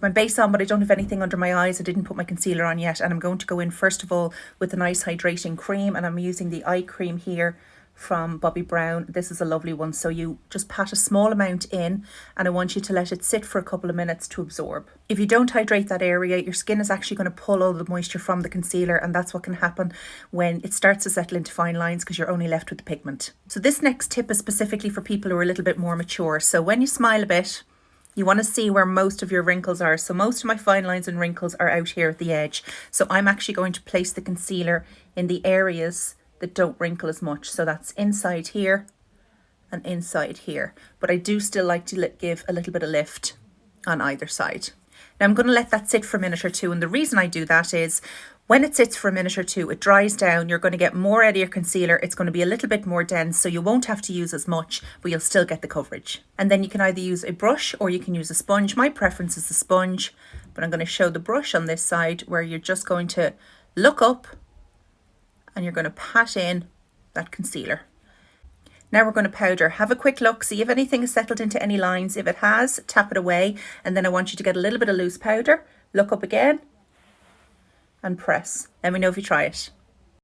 my base on, but I don't have anything under my eyes. I didn't put my concealer on yet. And I'm going to go in first of all with a nice hydrating cream, and I'm using the eye cream here from Bobbi Brown. This is a lovely one. So you just pat a small amount in, and I want you to let it sit for a couple of minutes to absorb. If you don't hydrate that area, your skin is actually going to pull all the moisture from the concealer, and that's what can happen when it starts to settle into fine lines, because you're only left with the pigment. So this next tip is specifically for people who are a little bit more mature. So when you smile a bit, you want to see where most of your wrinkles are. So most of my fine lines and wrinkles are out here at the edge. So I'm actually going to place the concealer in the areas that don't wrinkle as much. So that's inside here and inside here. But I do still like to give a little bit of lift on either side. Now I'm going to let that sit for a minute or two. And the reason I do that is when it sits for a minute or two, it dries down. You're going to get more out of your concealer. It's going to be a little bit more dense, so you won't have to use as much, but you'll still get the coverage. And then you can either use a brush or you can use a sponge. My preference is the sponge, but I'm going to show the brush on this side, where you're just going to look up and you're going to pat in that concealer. Now we're going to powder. Have a quick look, see if anything has settled into any lines. If it has, tap it away, and then I want you to get a little bit of loose powder. Look up again and press. Let me know if you try it.